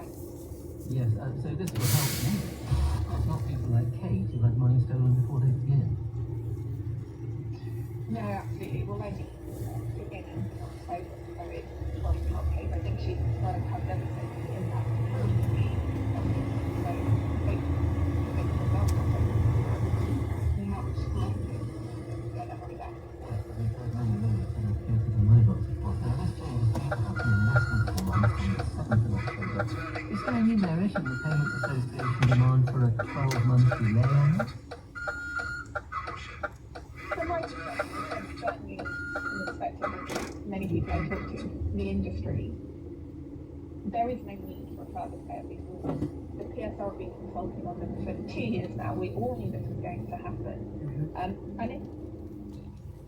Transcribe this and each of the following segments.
bank. Yes, so this will help me. It's not people like Kate who had money stolen before they begin. No, absolutely. Well, maybe beginning, not so it's probably not Kate. I think she's going to have devastating impact on the community. So they themselves not much left to get their money back. Yes, but we've heard many lawyers and cases in my books, of course. Now, this change is due to happen in less than 4 months on the 7th of October. Is there any merit in the Payment Association demand for a 12-month delay on it? From my perspective, and certainly from the perspective of many people I talk to in the industry, there is no need for a further stay of these rules. The PSR have been consulting on them for 2 years now. We all knew this was going to happen. And if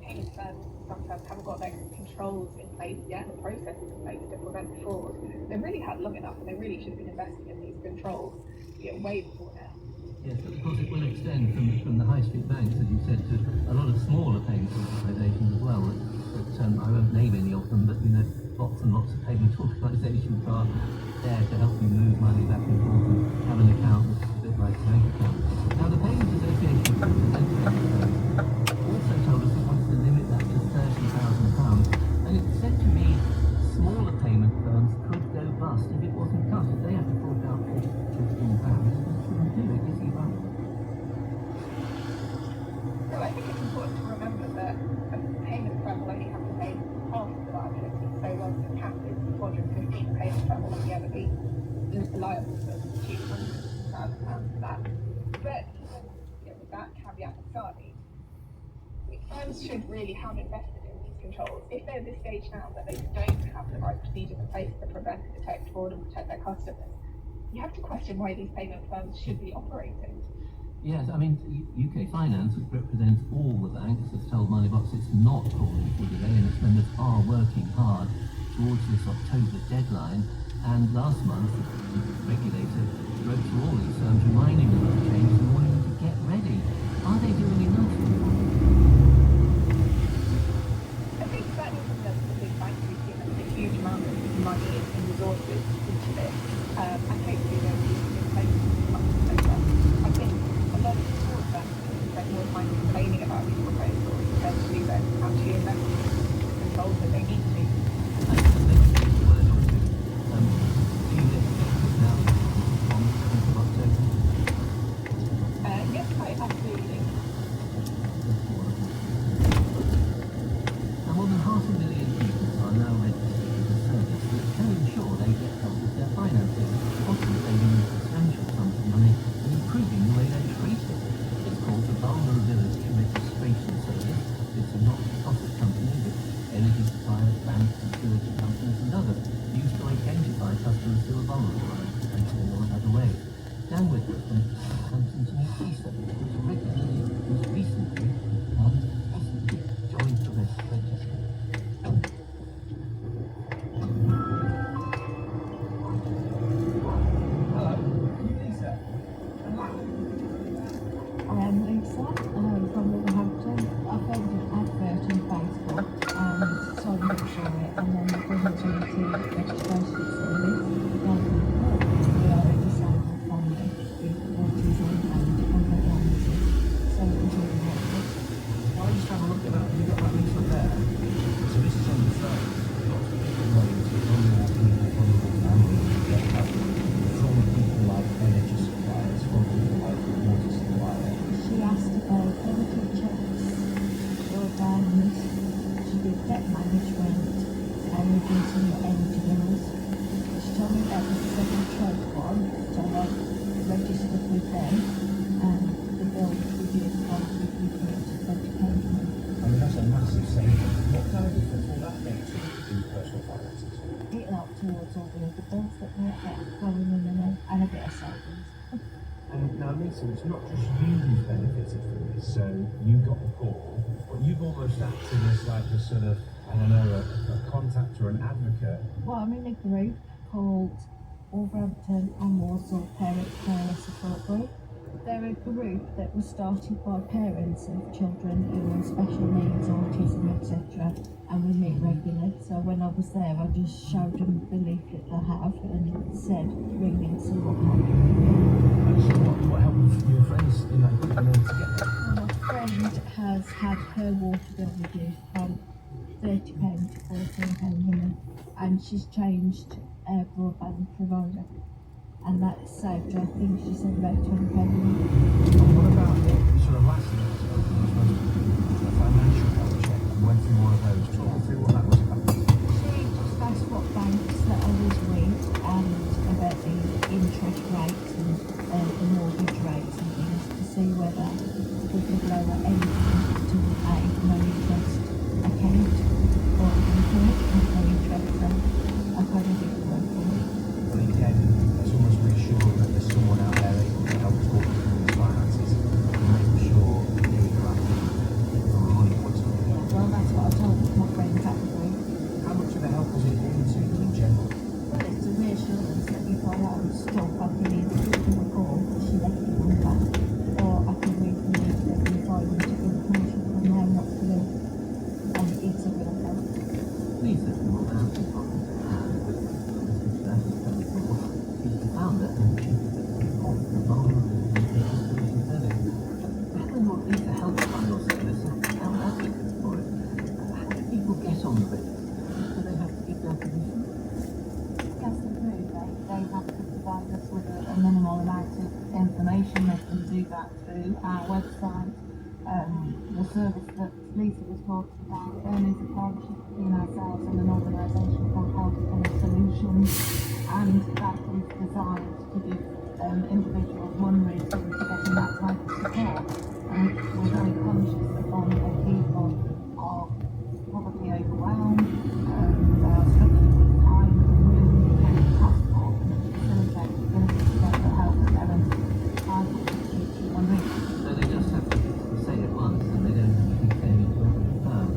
payment firms sometimes haven't got their controls in place yet, the processes in place to prevent fraud, they've really had long enough and they really should have been investing in these controls way before now. Yes, but of course it will extend from the high street banks, as you said, to a lot of smaller payment organisations as well. I won't name any of them, but lots and lots of payment organisations are there to help you move money back and forth and have an account which is a bit like a bank account. Now the Payment Association also told us it wants to limit that to £30,000, and it said to me smaller payment firms could go bust if it wasn't cut. If they have to fork out £15, shouldn't do it, is he right? Well, I think it's important to remember that a payment firm will only have to pay half of the liability. So whilst the cap is 415, a payment firm will only ever be liable for £200,000 for that. But even with that caveat aside, firms should really have invested in these controls. If they're at this stage now that they don't have the right procedures in place to prevent, detect fraud and protect their customers, you have to question why these payment firms should be operating. Yes, I mean, UK Finance, which represents all the banks, has told Moneybox it's not calling for delay and its members are working hard towards this October deadline. And last month, the regulator wrote to all these firms reminding them of the changes and warning them to get ready. Are they doing enough? I think certainly from the big banks, we've given a huge amount of money and resources into this, and hopefully they'll be in place much later. I think a lot of small firms spend more time complaining about these proposals than to then actually invest in the controls that they need to. Yes, I absolutely do. Now, more than 500,000 people are now registered with a service that can ensure they get help with their finances, often saving them substantial sums of money and improving the way they treat it. It's called the Vulnerability Registration Service. It's a not-for-profit company that energy suppliers, banks, security companies and others use to identify customers who are vulnerable and potentially or in other ways. Dan Whitworth from Hampton's New Research, who's regularly, who's recently, joined the register. Hello, Lisa. I am Lisa from Wolverhampton. I found an advert on Facebook and signed up for it, and then the Vulnerability Registration Service. We are a disabled family with autism and other illnesses, so it was really helpful. Can I just have a look at that? Have you got that leaflet there? So this is on the side. Lots of people wanting to vulnerable families to get help from people like energy suppliers, from people like water suppliers. She asked about chemical checks, broadband, she did debt management and reducing your energy bills. She told me about the Seven Trade one, so I registered with them, and the bill was reduced by 50 to £20. I mean, that's a massive saving. What kind of difference will that make to your personal finances? It helped towards all the other bills that were going in and a bit of savings. And now, Lisa, it's not just you who's benefited from this. So you got the call, but you've almost acted as like a sort of, I don't know, a contact or an advocate. Well, I'm in a group called Wolverhampton and Warsaw Parent Carer Support Group, They're a group that was started by parents of children who have special needs, autism, etc. And we meet regularly. So when I was there, I just showed them the leaflet I have and said, ring and see what happens. And so what happened for your friends in that group in order to get there? My friend has had her water bill reduced from £30 to £14 a month, and she's changed her broadband provider, and that saved her, I think she said about £20 a month. And what about the sort of last year, the financial health check, and went through all of those, talk me through what that was about. She just asked what banks that I was with and about the interest rates and the mortgage rates and things to see whether we could lower anything to a no interest account or no interest. So I kind of did work for it. But again, it's almost reassuring that there's someone out there able to help talk you through these finances and make sure you're happy from a money point of view. Yeah, well, that's what I told my friends at the group. How much of a help was it into in general? Well, it's a reassurance that if I am stuck, I can either give them a call, she left the number, or I can read the leaflet and if I want to get information from them what to do. And it's a real help. Please let them all down to the found it and she the vulnerability of the solution service. When you need to help find your service, how advocates for it. How do people get on the register? Do they have to give their permission? Yes, they do. They have to provide us with a minimal amount of information. They can do that through our website. The service that Lisa was talking about then is a partnership between ourselves and an organisation called Health Defence Solutions, and that is designed to give individuals one route into getting that type of support. And we're very conscious that vulnerable people are probably overwhelmed, they are struggling with time, and really need to transport and facilitate the ability to get the help that they're entitled to one route. So they just have to say it once and they don't have to keep saying it to every firm.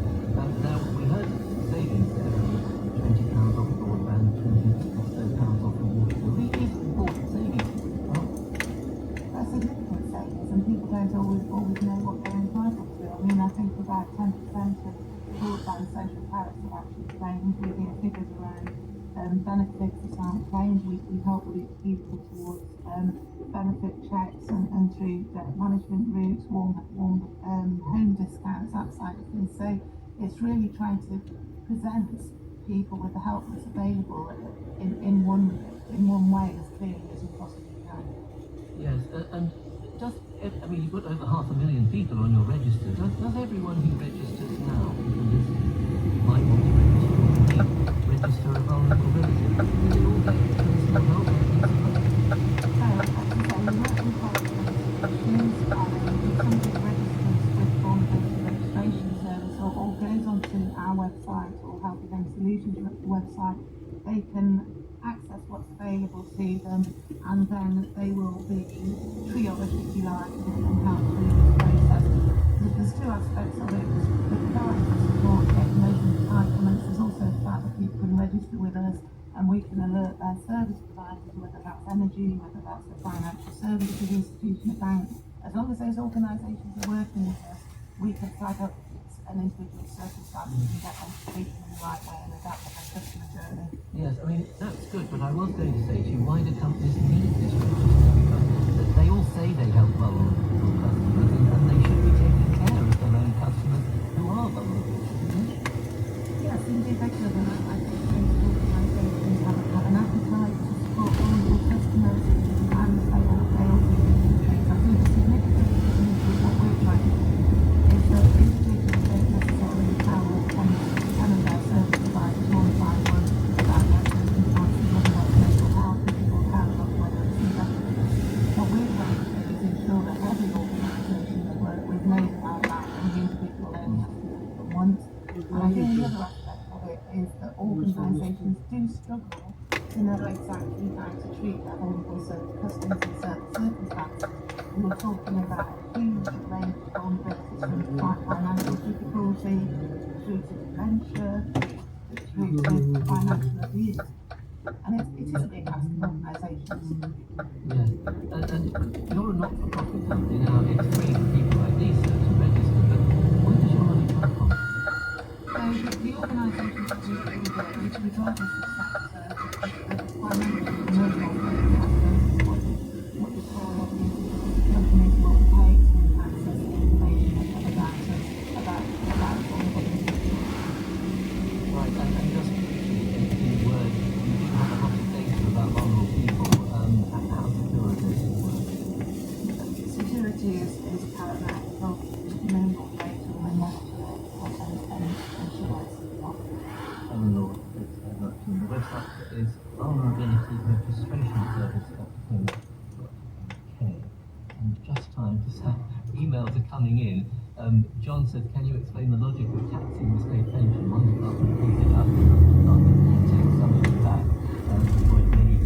Now, we heard savings there from £20 off broadband, £20 or so off the water bill. These are important savings. That's significant savings, and people don't always know what they're entitled to. I mean, I think about 10% of broadband social tariffs are actually claimed. We hear figures around benefits that aren't claimed. We help people towards benefit checks and through debt management routes, warm home discounts, that side of things. So it's really trying to present people with the help that's available in one way as clearly as we possibly can. Yes, and just, I mean, you've got over 500,000 people on your register. Does everyone who registers now, might want to register a vulnerable relative? Do they all get personal help? So, as I say, we work with qualifications, somebody registers with Vulnerability Registration Service or goes onto our website or Health Defence Solutions website, they can access what's available to them, and then they will be triaged, if you like, and helped through this process. There's two aspects of it. There's the proactive support, getting those entitlements. There's also the fact that people can register with us and we can alert their service providers, whether that's energy, whether that's a financial services institution, a bank. As long as those organisations are working with us, we can flag up an individual's circumstances and get them to treat them in the right way and adapt their customer journey. Yes, I mean, that's good, but I was going to say to you, why do companies need this register? Because they all say they help vulnerable customers, and they should be taking care of their own customers who are vulnerable, shouldn't they? Yes, indeed they should, and I think most organisations have an appetite to support vulnerable customers, and they all do things. I think the significant thing is what we're trying to do is that individuals don't necessarily tell 10 of their service providers one by one about their circumstances, whether that's mental health, physical health, or whether it's investment. What we're trying to do is ensure that every organisation that work with knows about that, and the individual only has to do it from once. And I think the other aspect of it is that organisations do struggle to know exactly how to treat their vulnerable customers in certain circumstances. We were talking about a huge range of vulnerabilities, from financial difficulty through to dementia, through to financial abuse. And it is a big ask of organisations. Yes, and you're an not-for-profit company. Now, it's free for people like Lisa to register, but where does your money come from? So the organisation that we work with, regardless of sector, primarily mobile what we call companies will pay to access information about us, about vulnerability. Right, and just in a word, you do have a lot of data about vulnerable people. How secure is this work? Security is paramount, not minimal data and not And Lord, it's very much. And the website is vulnerability registration service.co.uk. And just time to say, emails are coming in. John said, can you explain the logic of taxing the state pension? One department pays it up, another department can take some of it back. For it may be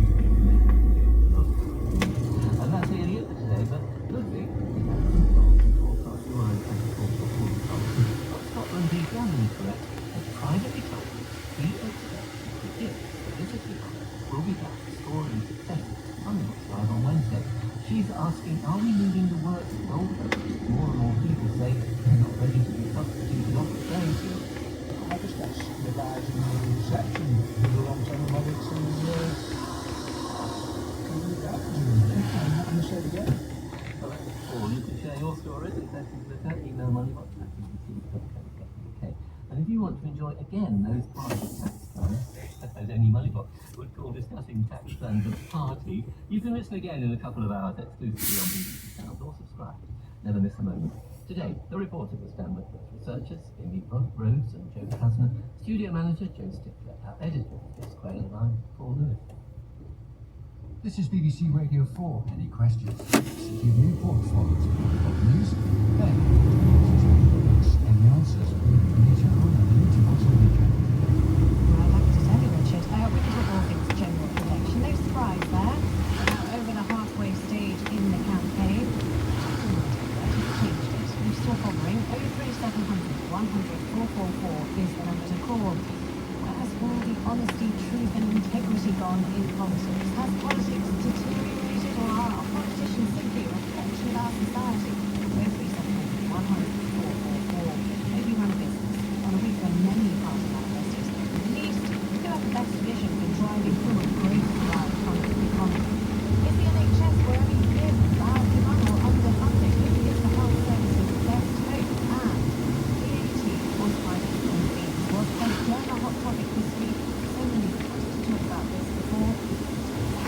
and that's the end of today, but Ludwig, Scotland v Germany, correct? As privately told, he expects that if Elizabeth will be back restoring succession Sunrise Live on Wednesday. She's asking, are we moving the work goalposts? More and more people say they're not ready to be substituted off the playing field. I just guess the guys in the reception with the long-term medics and say it again. Or you can share your stories at sessions.co.uk, email moneybox@bbc.co.uk. And if you want to enjoy again those private tax plans, as any moneybox would call discussing tax plans at a party, you can listen again in a couple of hours exclusively on BBC Sounds or subscribe. Never miss a moment. Today, the reporter was Dan Whitworth, researchers Amy Rhodes and Joe Krasner, studio manager Joe Stickler, our editor Chris Quayle, and I'm Paul Lewis. This is BBC Radio 4. Any questions? City of Newport forums of news. Then, any answers? Meet your own ability once a weekend. I'd like to tell you, Richard, we could talk all things general election. No surprise there. Over the halfway stage in the campaign, we're still hovering. 03700 100 444 is the number to call. Has all the honesty, truth and integrity gone in politics? Has politics deteriorated, or are our politicians simply a reflection of our society? 03700 100 444. Maybe run a business on a week when many party manifestos are released. Who have the best vision for driving forward growth of our economy? Is the NHS where we live badly run or underfunded? Who gives the health services the best hope? And VAT on private school fees was a German hot topic this week. So many people to talk about this before.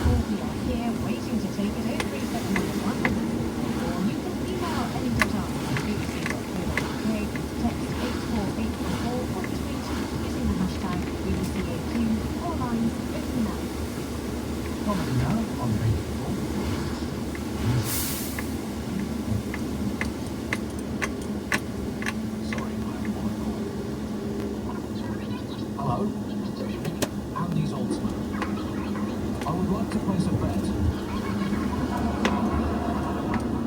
So we are here waiting to take it. 03700 100 444. You can email any data at bbc.co.uk, text 84844 or tweet using the hashtag BBCAQ. All lines open now. Comedy now on Radio 4. Sorry, I am on a call. Hello? Andy's Ultimate. I would like to place a bet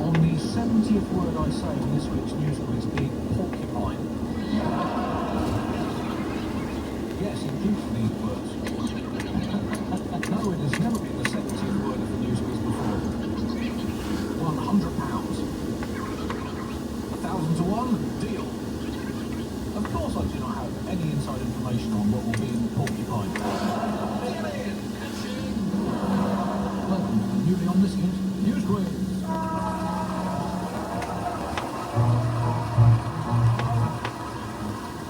on the 70th word I say in this week's news quiz being porcupine. Yes, includes these words. No, it has never been the 70th word of the news quiz before. £100. 1,000 to 1, deal. Of course I do not have any inside information on what will be in the porcupine. Welcome to the newly omniscient news quiz.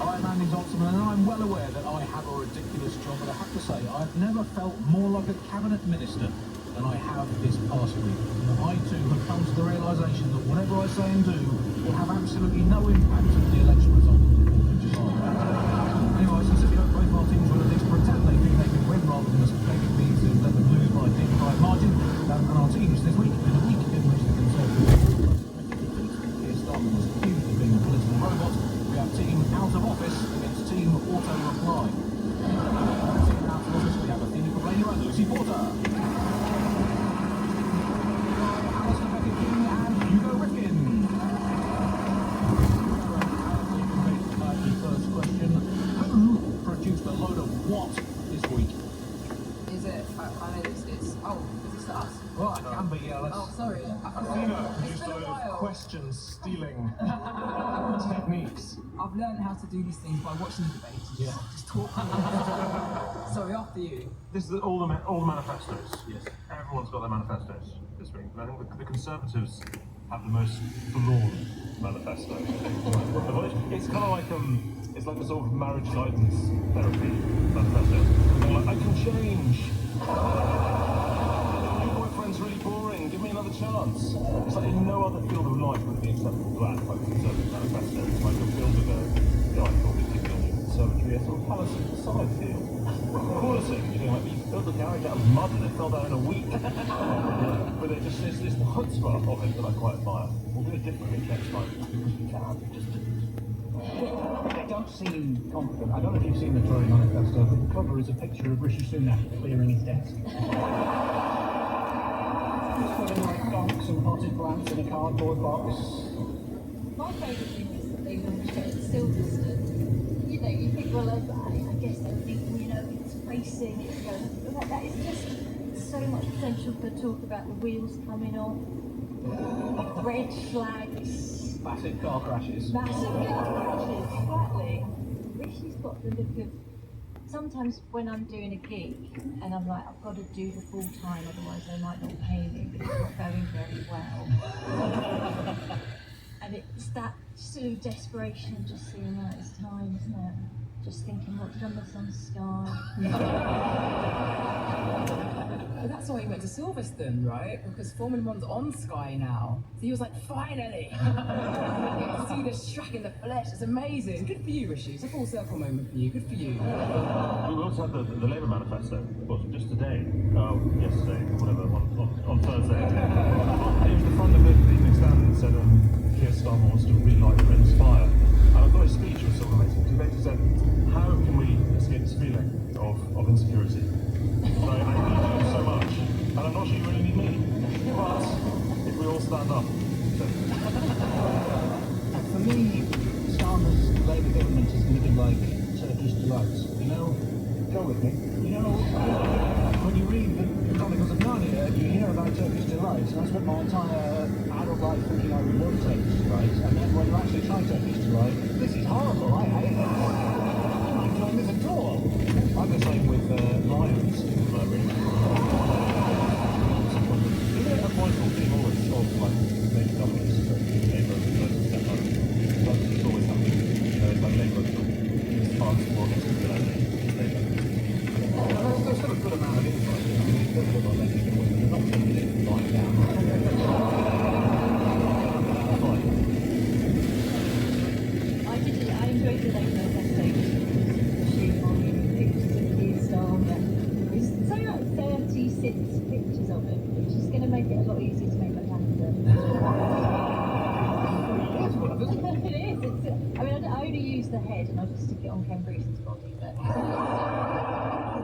I'm Andy Zoltzman, and I'm well aware that I have a ridiculous job, but I have to say I've never felt more like a cabinet minister than I have this past week. I too have come to the realisation that whatever I say and do will have absolutely no impact on the election result of the 4th of July. Anyway, since if you don't both our teams will at least pretend they think they can win rather than just begging me to let them lose by a dignified margin, and our teams this week, in a week in which the Conservative Keir Starmer was accused of being a political robot, we have Team Out of Office against Team Auto Reply. Team Out of Office, we have Athena Kablania and Lucy Porter. Alison Beckett King and Hugo Rifkin. The first question, who produced a load of what this week? Is it? I know this. Is this us? Well, I can be, yeah. Oh, sorry. Athena It's used been a a load of while. question stealing techniques. I've learned how to do these things by watching the debates. Yeah. Just talk. Sorry, after you. This is all the manifestos. Yes. Everyone's got their manifestos this week. And I think the Conservatives have the most forlorn manifesto. It's kind of like it's like a sort of marriage guidance therapy manifesto. They're like, I can change. My boyfriend's really boring. Give me another chance. It's like in no other field of life would be acceptable to act like a Conservative manifesto. It's like a field of I thought we'd be building a conservatory, a sort of Palace of Versailles field. Quality, you built the garage out of mud and it fell down in a week. But there's this chutzpah of it that I quite admire. We'll do it differently next time. We can. They don't seem confident. I don't know if you've seen the Tory manifesto, but the cover is a picture of Rishi Sunak clearing his desk. Just putting like donks and potted plants in a cardboard box. My favourite thing is that they launched it at Silverstone. You know, you think, well, I guess they're thinking, you know, it's racing, it's going. But that is just so much potential for talk about the wheels coming off, red flags. Massive car crashes. Massive crashes, exactly. Rishi's got the look of. Sometimes when I'm doing a gig and I'm like, I've got to do the full time, otherwise they might not pay me, but it's not going very well. And it's that sort of desperation just seeing out his time, isn't it? Just thinking, what did I miss on Sky? But that's why he went to Silverstone, right? Because Formula One's on Sky now. So he was like, finally! You can see the Shrek in the flesh. It's amazing. Good for you, Rishi. It's a full circle moment for you. Good for you. We also had the Labour manifesto, well, just today, yesterday, whatever, on Thursday. It was the front of the evening stand that said Keir Starmer wants to relight Britain's fire. And I thought his speech was sort of amazing. He basically said, how can we escape this feeling of insecurity? Like, I need you so much, and I'm not sure you really need me. But if we all stand up, For me, Starmer's Labour government is going to be like Turkish delights. You know, go with me. You know, when you read the Chronicles of Narnia, you hear about Turkish delights, and I spent my entire adult life thinking I would love Turkish delights, and then when you actually try Turkish delight, this is horrible. I hate it. I'm enjoying this at all. I'm the same with lions in Britain. isn't it a vital thing always of like Labour governments, Labour versus Step Home? It's always happening. It's like Labour funds more against the Labour. There's still a good amount of insight. I mean, it's still about letting them win, but they're not turning it lying down. I enjoyed the Labour manifesto on pictures of Keir Starmer. There's something like 36 pictures of it, which is going to make it a lot easier to make that happen. It is. I mean, I only use the head and I just stick it on Ken Bruce's body, but